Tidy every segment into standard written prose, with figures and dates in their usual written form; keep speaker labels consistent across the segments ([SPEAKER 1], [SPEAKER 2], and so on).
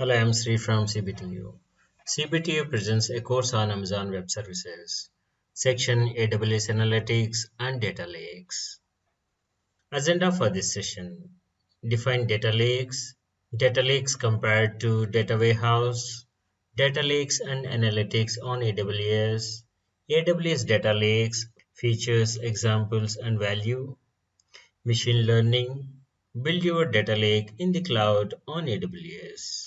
[SPEAKER 1] Hello, I'm Sri from CBTU. CBTU presents a course on Amazon Web Services, section AWS Analytics and Data Lakes. Agenda for this session: define data lakes compared to data warehouse, data lakes and analytics on AWS, AWS data lakes, features, examples, and value, machine learning, build your data lake in the cloud on AWS.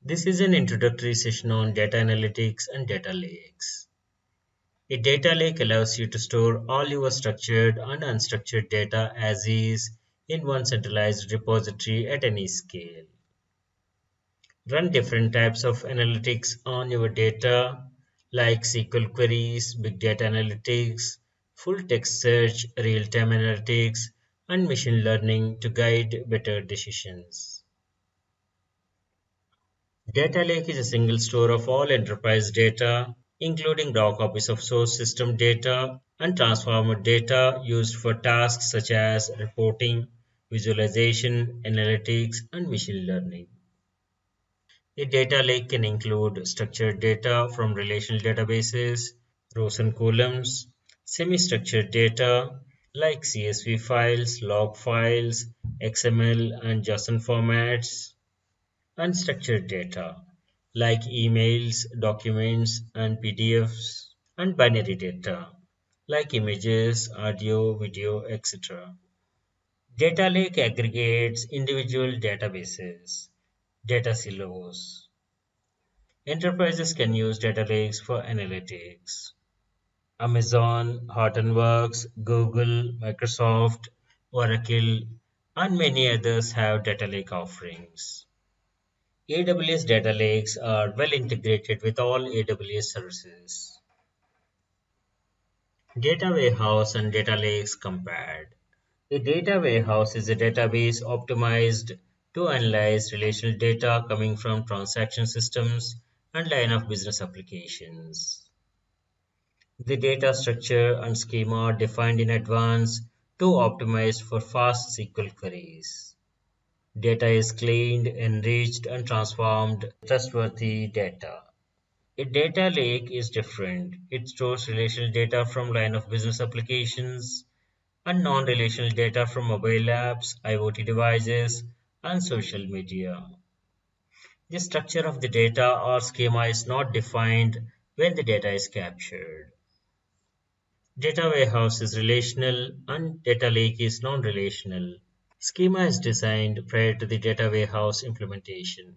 [SPEAKER 1] This is an introductory session on data analytics and data lakes. A data lake allows you to store all your structured and unstructured data as is in one centralized repository at any scale. Run different types of analytics on your data like SQL queries, big data analytics, full text search, real-time analytics, and machine learning to guide better decisions. Data lake is a single store of all enterprise data, including raw copies of source system data and transformer data used for tasks such as reporting, visualization, analytics, and machine learning. A data lake can include structured data from relational databases, rows and columns, semi-structured data like CSV files, log files, XML, and JSON formats, unstructured data like emails, documents, and PDFs, and binary data like images, audio, video, etc. Data lake aggregates individual databases, data silos. Enterprises can use data lakes for analytics. Amazon, Hortonworks, Google, Microsoft, Oracle, and many others have data lake offerings. AWS data lakes are well integrated with all AWS services. Data warehouse and data lakes compared. A data warehouse is a database optimized to analyze relational data coming from transaction systems and line of business applications. The data structure and schema are defined in advance to optimize for fast SQL queries. Data is cleaned, enriched, and transformed trustworthy data. A data lake is different. It stores relational data from line of business applications and non-relational data from mobile apps, IoT devices, and social media. The structure of the data or schema is not defined when the data is captured. Data warehouse is relational and data lake is non-relational. Schema is designed prior to the data warehouse implementation.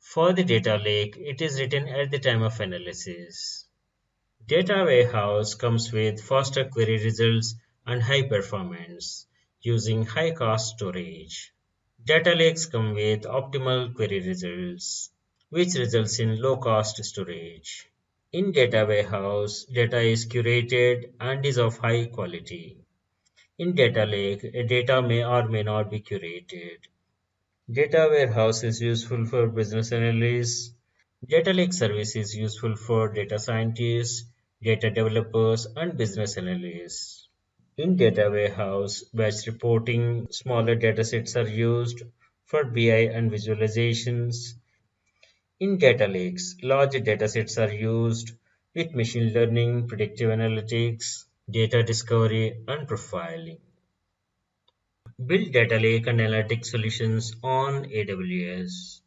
[SPEAKER 1] For the data lake, it is written at the time of analysis. Data warehouse comes with faster query results and high performance using high cost storage. Data lakes come with optimal query results, which results in low cost storage. In data warehouse, data is curated and is of high quality. In data lake, data may or may not be curated. Data warehouse is useful for business analysts. Data lake service is useful for data scientists, data developers, and business analysts. In data warehouse, batch reporting, smaller datasets are used for BI and visualizations. In data lakes, large datasets are used with machine learning, predictive analytics, data discovery, and profiling. Build data lake and analytic solutions on AWS.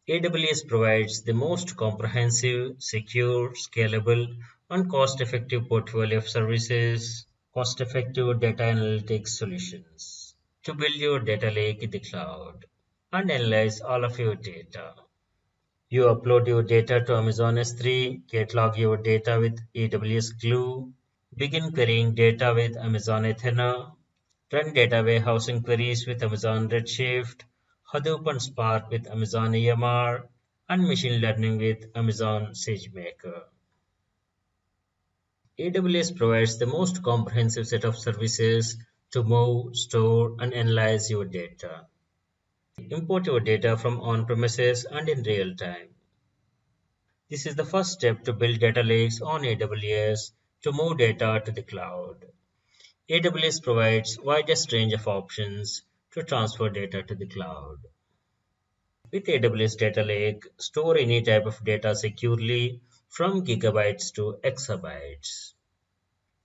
[SPEAKER 1] AWS provides the most comprehensive, secure, scalable, and cost-effective portfolio of services, cost-effective data analytics solutions to build your data lake in the cloud and analyze all of your data. You upload your data to Amazon S3, catalog your data with AWS Glue, begin querying data with Amazon Athena, run data warehousing queries with Amazon Redshift, Hadoop and Spark with Amazon EMR, and machine learning with Amazon SageMaker. AWS provides the most comprehensive set of services to move, store, and analyze your data. Import your data from on-premises and in real time. This is the first step to build data lakes on AWS to move data to the cloud. AWS provides widest range of options to transfer data to the cloud. With AWS Data Lake, store any type of data securely from gigabytes to exabytes.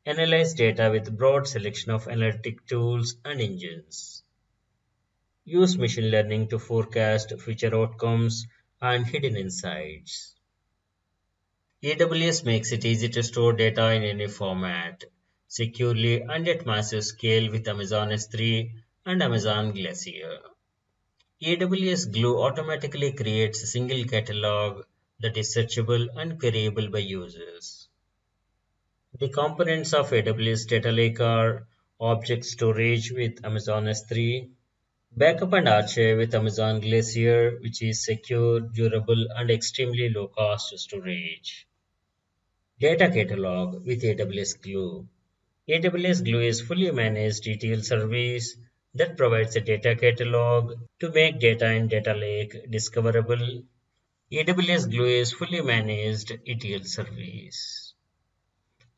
[SPEAKER 1] Analyze data with broad selection of analytic tools and engines. Use machine learning to forecast future outcomes and hidden insights. AWS makes it easy to store data in any format, securely and at massive scale with Amazon S3 and Amazon Glacier. AWS Glue automatically creates a single catalog that is searchable and queryable by users. The components of AWS Data Lake are object storage with Amazon S3, backup and archive with Amazon Glacier, which is secure, durable, and extremely low cost storage. Data catalog with AWS Glue. AWS Glue is fully managed ETL service that provides a data catalog to make data in Data Lake discoverable. AWS Glue is fully managed ETL service.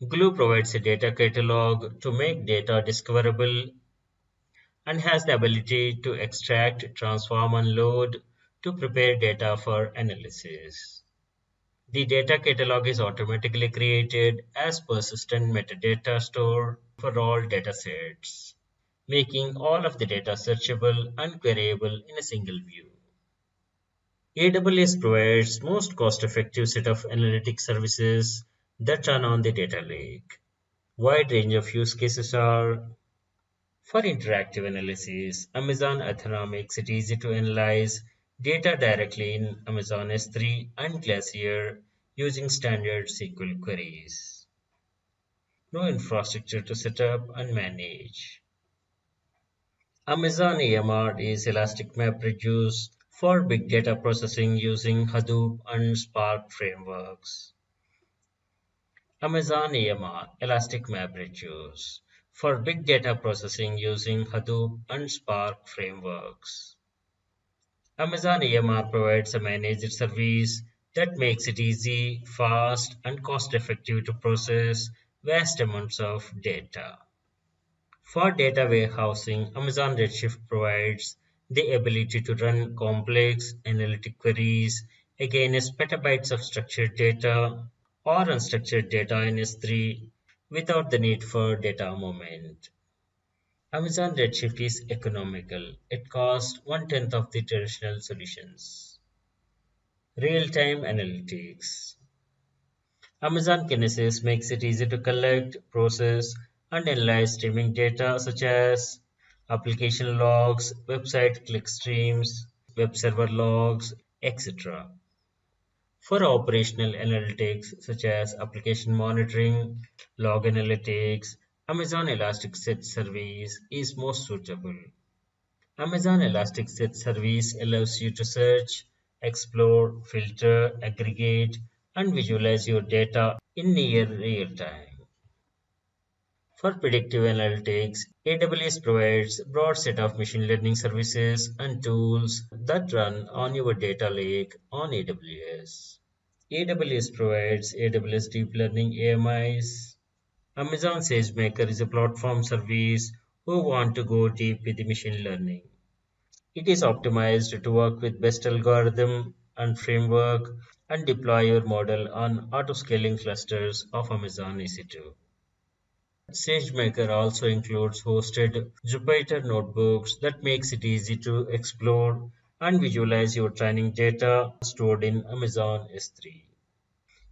[SPEAKER 1] Glue provides a data catalog to make data discoverable and has the ability to extract, transform, and load to prepare data for analysis. The data catalog is automatically created as persistent metadata store for all datasets, making all of the data searchable and queryable in a single view. AWS provides most cost-effective set of analytic services that run on the data lake. Wide range of use cases are for interactive analysis. Amazon Athena makes it easy to analyze data directly in Amazon S3 and Glacier using standard SQL queries. No infrastructure to set up and manage. Amazon EMR is Elastic MapReduce for big data processing using Hadoop and Spark frameworks. Amazon EMR, Elastic MapReduce, for big data processing using Hadoop and Spark frameworks. Amazon EMR provides a managed service that makes it easy, fast, and cost-effective to process vast amounts of data. For data warehousing, Amazon Redshift provides the ability to run complex analytic queries against petabytes of structured data or unstructured data in S3 without the need for data movement. Amazon Redshift is economical. It costs one-tenth of the traditional solutions. Real-time analytics. Amazon Kinesis makes it easy to collect, process, and analyze streaming data such as application logs, website click streams, web server logs, etc. For operational analytics such as application monitoring, log analytics, Amazon Elasticsearch service is most suitable. Amazon Elasticsearch service allows you to search, explore, filter, aggregate, and visualize your data in near real time. For predictive analytics, AWS provides a broad set of machine learning services and tools that run on your data lake on AWS. AWS provides AWS Deep Learning AMIs. Amazon SageMaker is a platform service who want to go deep with the machine learning. It is optimized to work with best algorithm and framework and deploy your model on auto-scaling clusters of Amazon EC2. SageMaker also includes hosted Jupyter notebooks that makes it easy to explore and visualize your training data stored in Amazon S3.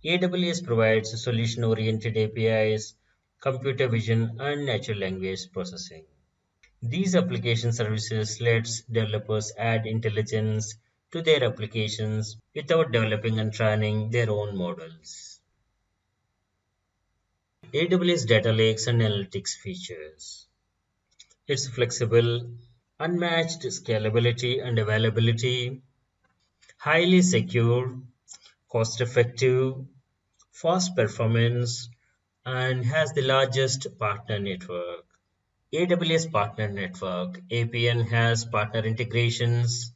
[SPEAKER 1] AWS provides solution-oriented APIs, computer vision, and natural language processing. These application services lets developers add intelligence to their applications without developing and training their own models. AWS Data Lakes and Analytics features. It's flexible, unmatched scalability and availability, highly secure, cost-effective, fast performance, and has the largest partner network. AWS Partner Network (APN) has partner integrations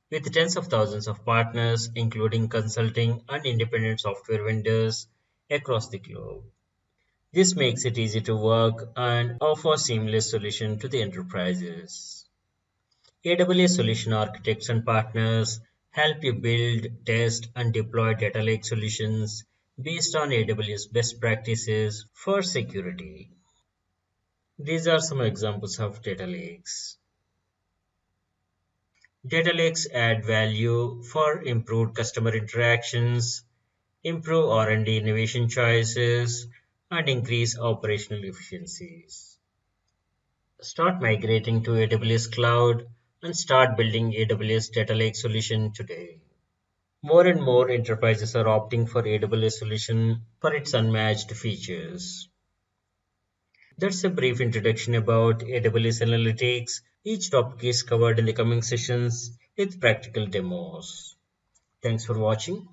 [SPEAKER 1] with tens of thousands of partners, including consulting and independent software vendors across the globe. This makes it easy to work and offer seamless solution to the enterprises. AWS solution architects and partners help you build, test, and deploy data lake solutions based on AWS best practices for security. These are some examples of data lakes. Data lakes add value for improved customer interactions, improve R&D innovation choices, and increase operational efficiencies. Start migrating to AWS Cloud and start building AWS Data Lake solution today. More and more enterprises are opting for AWS solution for its unmatched features. That's a brief introduction about AWS Analytics. Each topic is covered in the coming sessions with practical demos. Thanks for watching.